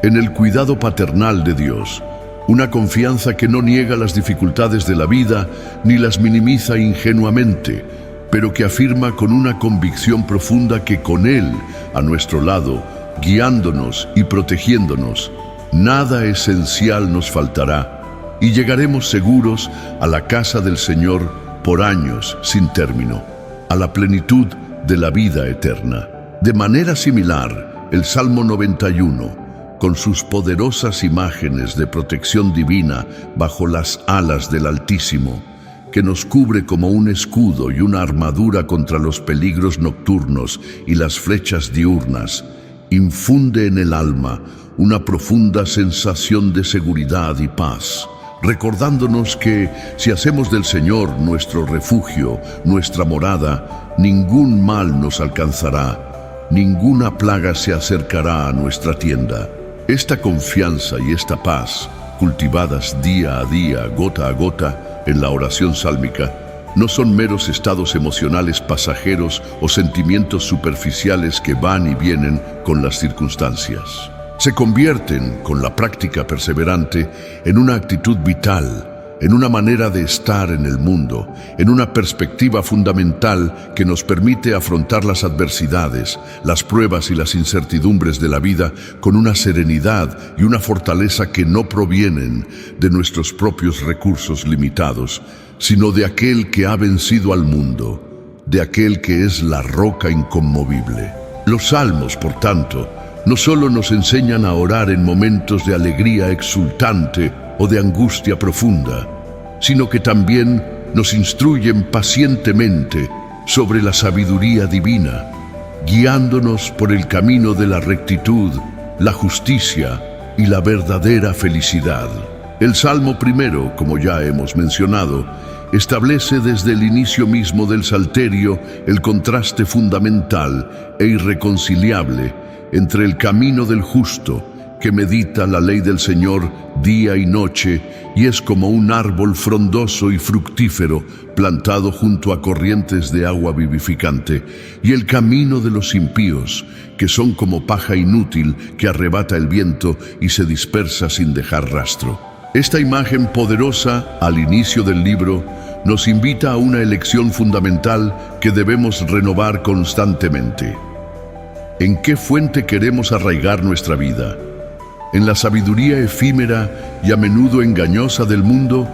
en el cuidado paternal de Dios. Una confianza que no niega las dificultades de la vida ni las minimiza ingenuamente, pero que afirma con una convicción profunda que con Él, a nuestro lado, guiándonos y protegiéndonos, nada esencial nos faltará y llegaremos seguros a la casa del Señor por años sin término, a la plenitud de la vida eterna. De manera similar, el Salmo 91, con sus poderosas imágenes de protección divina bajo las alas del Altísimo, que nos cubre como un escudo y una armadura contra los peligros nocturnos y las flechas diurnas, infunde en el alma una profunda sensación de seguridad y paz, recordándonos que si hacemos del Señor nuestro refugio, nuestra morada, ningún mal nos alcanzará, ninguna plaga se acercará a nuestra tienda. Esta confianza y esta paz, cultivadas día a día, gota a gota, en la oración sálmica, no son meros estados emocionales pasajeros o sentimientos superficiales que van y vienen con las circunstancias. Se convierten, con la práctica perseverante, en una actitud vital, en una manera de estar en el mundo, en una perspectiva fundamental que nos permite afrontar las adversidades, las pruebas y las incertidumbres de la vida con una serenidad y una fortaleza que no provienen de nuestros propios recursos limitados, sino de aquel que ha vencido al mundo, de aquel que es la roca inconmovible. Los salmos, por tanto, no solo nos enseñan a orar en momentos de alegría exultante o de angustia profunda, sino que también nos instruyen pacientemente sobre la sabiduría divina, guiándonos por el camino de la rectitud, la justicia y la verdadera felicidad. El Salmo primero, como ya hemos mencionado, establece desde el inicio mismo del Salterio el contraste fundamental e irreconciliable entre el camino del justo, que medita la ley del Señor día y noche y es como un árbol frondoso y fructífero plantado junto a corrientes de agua vivificante, y el camino de los impíos, que son como paja inútil que arrebata el viento y se dispersa sin dejar rastro. Esta imagen poderosa, al inicio del libro, nos invita a una elección fundamental que debemos renovar constantemente. ¿En qué fuente queremos arraigar nuestra vida? ¿En la sabiduría efímera y a menudo engañosa del mundo,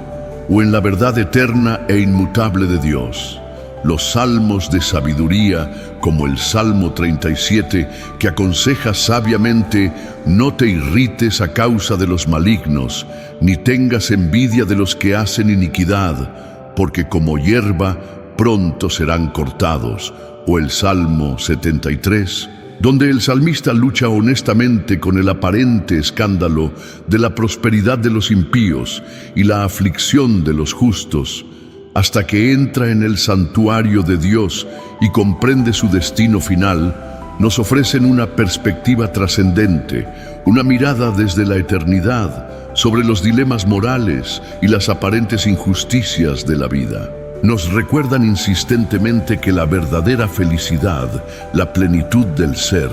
o en la verdad eterna e inmutable de Dios? Los salmos de sabiduría, como el Salmo 37, que aconseja sabiamente: no te irrites a causa de los malignos, ni tengas envidia de los que hacen iniquidad, porque como hierba pronto serán cortados. O el Salmo 73, donde el salmista lucha honestamente con el aparente escándalo de la prosperidad de los impíos y la aflicción de los justos, hasta que entra en el santuario de Dios y comprende su destino final, nos ofrecen una perspectiva trascendente, una mirada desde la eternidad sobre los dilemas morales y las aparentes injusticias de la vida. Nos recuerdan insistentemente que la verdadera felicidad, la plenitud del ser,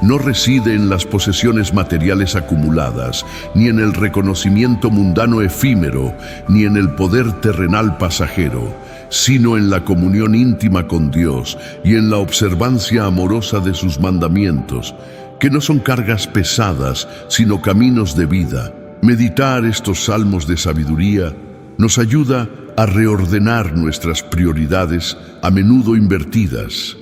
no reside en las posesiones materiales acumuladas, ni en el reconocimiento mundano efímero, ni en el poder terrenal pasajero, sino en la comunión íntima con Dios y en la observancia amorosa de sus mandamientos, que no son cargas pesadas, sino caminos de vida. Meditar estos salmos de sabiduría nos ayuda a reordenar nuestras prioridades, a menudo invertidas,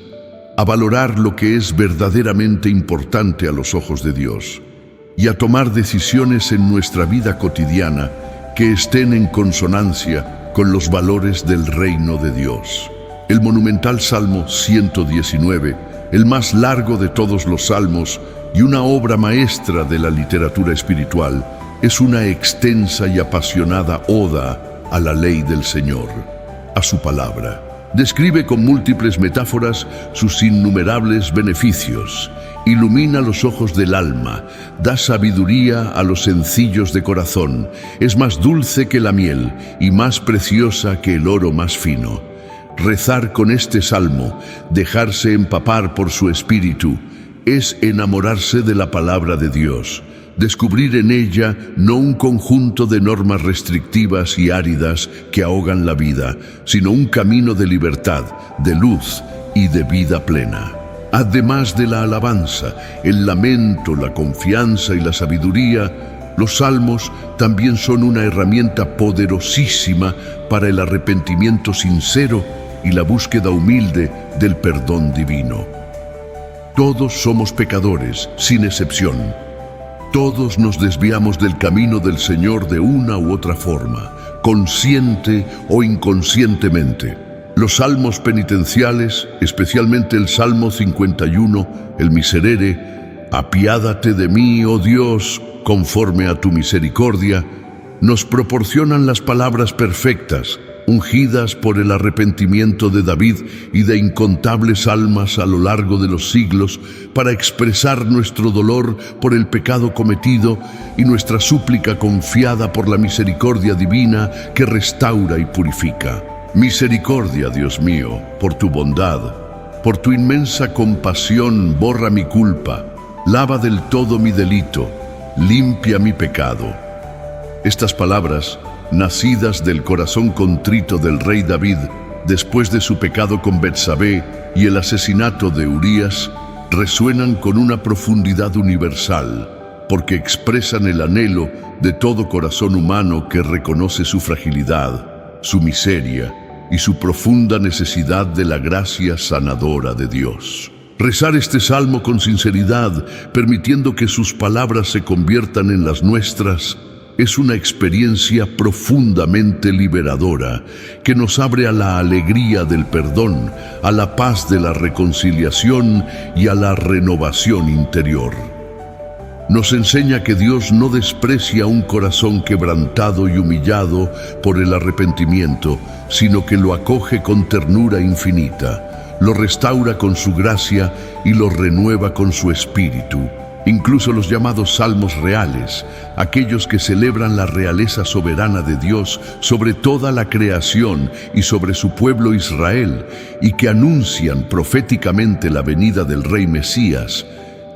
a valorar lo que es verdaderamente importante a los ojos de Dios y a tomar decisiones en nuestra vida cotidiana que estén en consonancia con los valores del reino de Dios. El monumental Salmo 119, el más largo de todos los salmos y una obra maestra de la literatura espiritual, es una extensa y apasionada oda a la ley del Señor, a su palabra. Describe con múltiples metáforas sus innumerables beneficios, ilumina los ojos del alma, da sabiduría a los sencillos de corazón, es más dulce que la miel y más preciosa que el oro más fino. Rezar con este salmo, dejarse empapar por su espíritu, es enamorarse de la palabra de Dios. Descubrir en ella no un conjunto de normas restrictivas y áridas que ahogan la vida, sino un camino de libertad, de luz y de vida plena. Además de la alabanza, el lamento, la confianza y la sabiduría, los salmos también son una herramienta poderosísima para el arrepentimiento sincero y la búsqueda humilde del perdón divino. Todos somos pecadores, sin excepción. Todos nos desviamos del camino del Señor de una u otra forma, consciente o inconscientemente. Los salmos penitenciales, especialmente el Salmo 51, el Miserere, apiádate de mí, oh Dios, conforme a tu misericordia, nos proporcionan las palabras perfectas, ungidas por el arrepentimiento de David y de incontables almas a lo largo de los siglos, para expresar nuestro dolor por el pecado cometido y nuestra súplica confiada por la misericordia divina que restaura y purifica. Misericordia, Dios mío, por tu bondad, por tu inmensa compasión, borra mi culpa, lava del todo mi delito, limpia mi pecado. Estas palabras, nacidas del corazón contrito del rey David, después de su pecado con Betsabé y el asesinato de Urías, resuenan con una profundidad universal, porque expresan el anhelo de todo corazón humano que reconoce su fragilidad, su miseria y su profunda necesidad de la gracia sanadora de Dios. Rezar este salmo con sinceridad, permitiendo que sus palabras se conviertan en las nuestras, es una experiencia profundamente liberadora que nos abre a la alegría del perdón, a la paz de la reconciliación y a la renovación interior. Nos enseña que Dios no desprecia un corazón quebrantado y humillado por el arrepentimiento, sino que lo acoge con ternura infinita, lo restaura con su gracia y lo renueva con su espíritu. Incluso los llamados salmos reales, aquellos que celebran la realeza soberana de Dios sobre toda la creación y sobre su pueblo Israel, y que anuncian proféticamente la venida del Rey Mesías,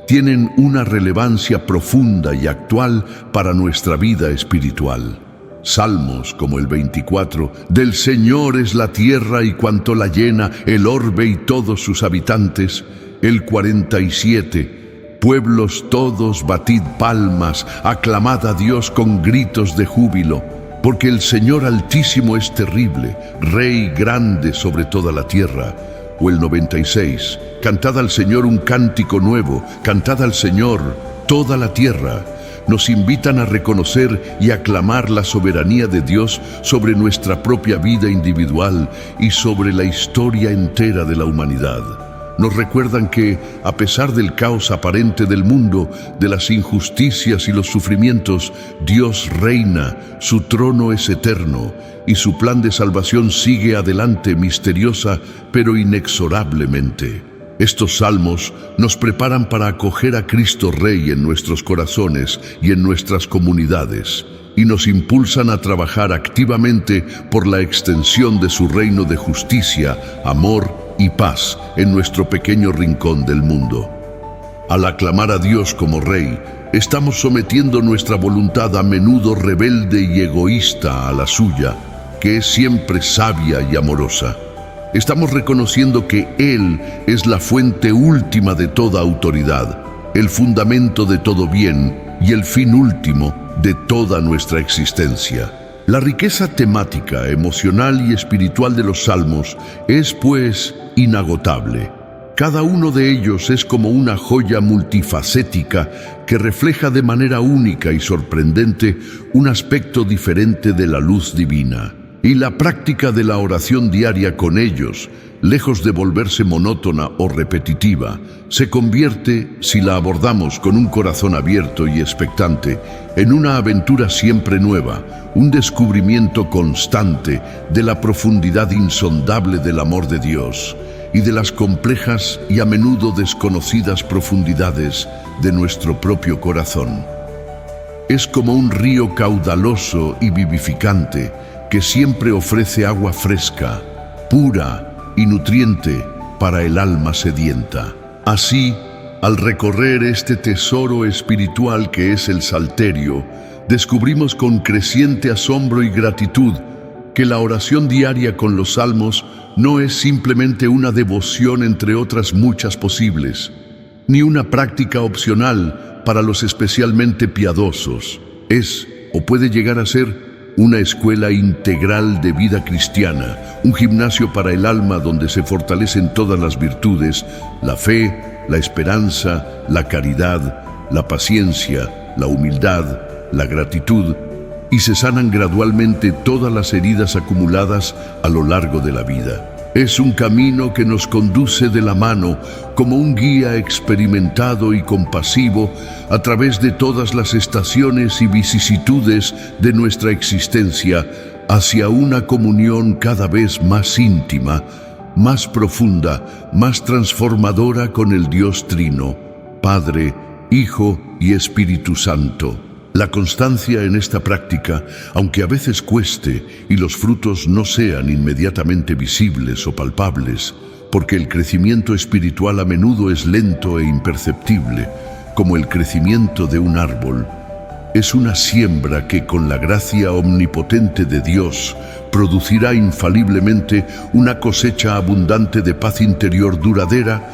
tienen una relevancia profunda y actual para nuestra vida espiritual. Salmos como el 24, del Señor es la tierra y cuanto la llena, el orbe y todos sus habitantes. El 47, pueblos todos, batid palmas, aclamad a Dios con gritos de júbilo, porque el Señor Altísimo es terrible, Rey grande sobre toda la tierra. O el 96, cantad al Señor un cántico nuevo, cantad al Señor toda la tierra. Nos invitan a reconocer y aclamar la soberanía de Dios sobre nuestra propia vida individual y sobre la historia entera de la humanidad. Nos recuerdan que, a pesar del caos aparente del mundo, de las injusticias y los sufrimientos, Dios reina, su trono es eterno, y su plan de salvación sigue adelante misteriosa pero inexorablemente. Estos salmos nos preparan para acoger a Cristo Rey en nuestros corazones y en nuestras comunidades, y nos impulsan a trabajar activamente por la extensión de su reino de justicia, amor y paz en nuestro pequeño rincón del mundo. Al aclamar a Dios como Rey, estamos sometiendo nuestra voluntad a menudo rebelde y egoísta a la suya, que es siempre sabia y amorosa. Estamos reconociendo que Él es la fuente última de toda autoridad, el fundamento de todo bien y el fin último de toda nuestra existencia. La riqueza temática, emocional y espiritual de los salmos es, pues, inagotable. Cada uno de ellos es como una joya multifacética que refleja de manera única y sorprendente un aspecto diferente de la luz divina. Y la práctica de la oración diaria con ellos, lejos de volverse monótona o repetitiva, se convierte, si la abordamos con un corazón abierto y expectante, en una aventura siempre nueva, un descubrimiento constante de la profundidad insondable del amor de Dios y de las complejas y a menudo desconocidas profundidades de nuestro propio corazón. Es como un río caudaloso y vivificante que siempre ofrece agua fresca, pura y nutriente para el alma sedienta. Así, al recorrer este tesoro espiritual que es el Salterio, descubrimos con creciente asombro y gratitud que la oración diaria con los salmos no es simplemente una devoción entre otras muchas posibles, ni una práctica opcional para los especialmente piadosos. Es, o puede llegar a ser, una escuela integral de vida cristiana, un gimnasio para el alma donde se fortalecen todas las virtudes, la fe, la esperanza, la caridad, la paciencia, la humildad, la gratitud, y se sanan gradualmente todas las heridas acumuladas a lo largo de la vida. Es un camino que nos conduce de la mano como un guía experimentado y compasivo a través de todas las estaciones y vicisitudes de nuestra existencia hacia una comunión cada vez más íntima, más profunda, más transformadora con el Dios Trino, Padre, Hijo y Espíritu Santo. La constancia en esta práctica, aunque a veces cueste y los frutos no sean inmediatamente visibles o palpables, porque el crecimiento espiritual a menudo es lento e imperceptible, como el crecimiento de un árbol, es una siembra que con la gracia omnipotente de Dios producirá infaliblemente una cosecha abundante de paz interior duradera,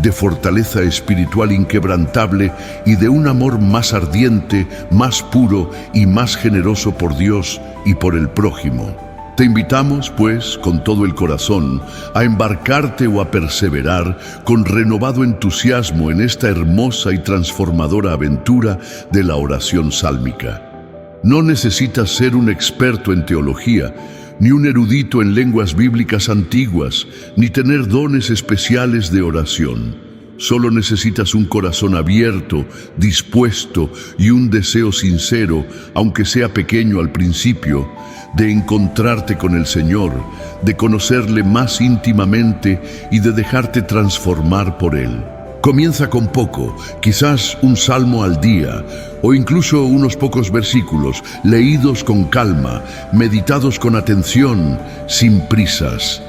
de fortaleza espiritual inquebrantable y de un amor más ardiente, más puro y más generoso por Dios y por el prójimo. Te invitamos, pues, con todo el corazón, a embarcarte o a perseverar con renovado entusiasmo en esta hermosa y transformadora aventura de la oración sálmica. No necesitas ser un experto en teología, ni un erudito en lenguas bíblicas antiguas, ni tener dones especiales de oración. Solo necesitas un corazón abierto, dispuesto y un deseo sincero, aunque sea pequeño al principio, de encontrarte con el Señor, de conocerle más íntimamente y de dejarte transformar por Él. Comienza con poco, quizás un salmo al día, o incluso unos pocos versículos, leídos con calma, meditados con atención, sin prisas.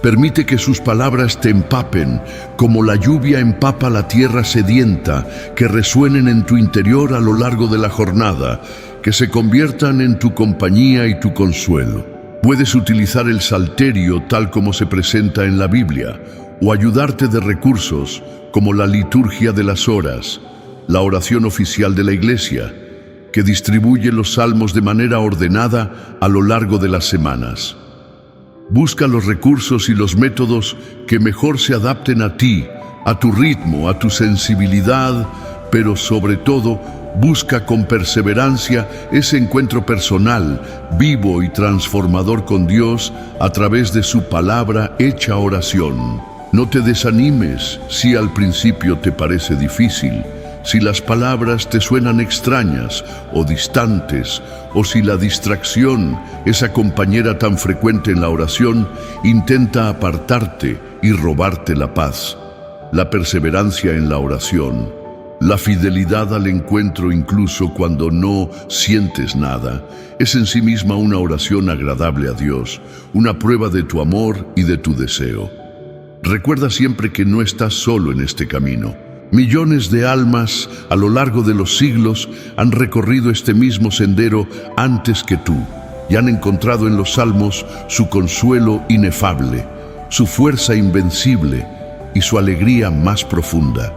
Permite que sus palabras te empapen, como la lluvia empapa la tierra sedienta, que resuenen en tu interior a lo largo de la jornada, que se conviertan en tu compañía y tu consuelo. Puedes utilizar el salterio tal como se presenta en la Biblia, o ayudarte de recursos como la liturgia de las horas, la oración oficial de la Iglesia, que distribuye los salmos de manera ordenada a lo largo de las semanas. Busca los recursos y los métodos que mejor se adapten a ti, a tu ritmo, a tu sensibilidad, pero sobre todo, busca con perseverancia ese encuentro personal, vivo y transformador con Dios a través de su palabra hecha oración. No te desanimes si al principio te parece difícil, si las palabras te suenan extrañas o distantes, o si la distracción, esa compañera tan frecuente en la oración, intenta apartarte y robarte la paz. La perseverancia en la oración, la fidelidad al encuentro incluso cuando no sientes nada, es en sí misma una oración agradable a Dios, una prueba de tu amor y de tu deseo. Recuerda siempre que no estás solo en este camino. Millones de almas a lo largo de los siglos han recorrido este mismo sendero antes que tú y han encontrado en los salmos su consuelo inefable, su fuerza invencible y su alegría más profunda.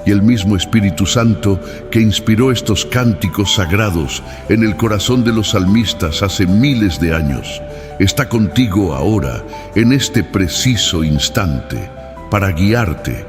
Y el mismo Espíritu Santo que inspiró estos cánticos sagrados en el corazón de los salmistas hace miles de años, está contigo ahora, en este preciso instante, para guiarte,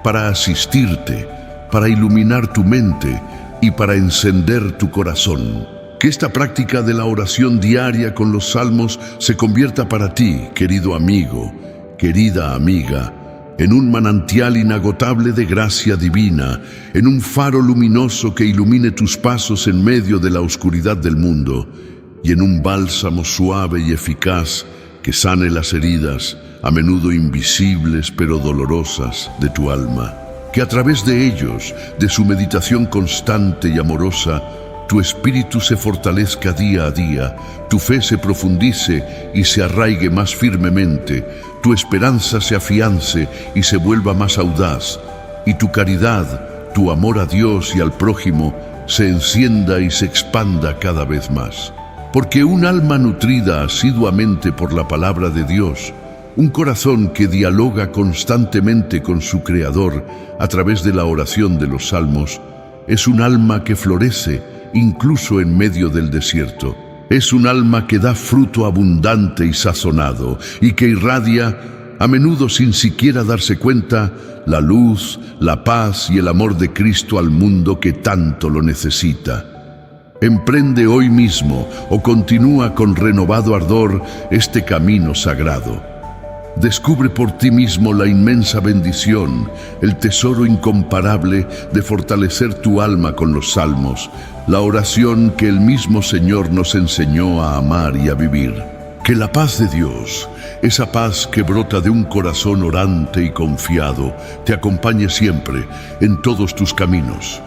para asistirte, para iluminar tu mente y para encender tu corazón. Que esta práctica de la oración diaria con los salmos se convierta para ti, querido amigo, querida amiga, en un manantial inagotable de gracia divina, en un faro luminoso que ilumine tus pasos en medio de la oscuridad del mundo, y en un bálsamo suave y eficaz que sane las heridas, a menudo invisibles pero dolorosas, de tu alma. Que a través de ellos, de su meditación constante y amorosa, tu espíritu se fortalezca día a día, tu fe se profundice y se arraigue más firmemente, tu esperanza se afiance y se vuelva más audaz, y tu caridad, tu amor a Dios y al prójimo, se encienda y se expanda cada vez más. Porque un alma nutrida asiduamente por la palabra de Dios, un corazón que dialoga constantemente con su Creador a través de la oración de los salmos, es un alma que florece incluso en medio del desierto. Es un alma que da fruto abundante y sazonado y que irradia, a menudo sin siquiera darse cuenta, la luz, la paz y el amor de Cristo al mundo que tanto lo necesita. Emprende hoy mismo o continúa con renovado ardor este camino sagrado. Descubre por ti mismo la inmensa bendición, el tesoro incomparable de fortalecer tu alma con los salmos, la oración que el mismo Señor nos enseñó a amar y a vivir. Que la paz de Dios, esa paz que brota de un corazón orante y confiado, te acompañe siempre en todos tus caminos.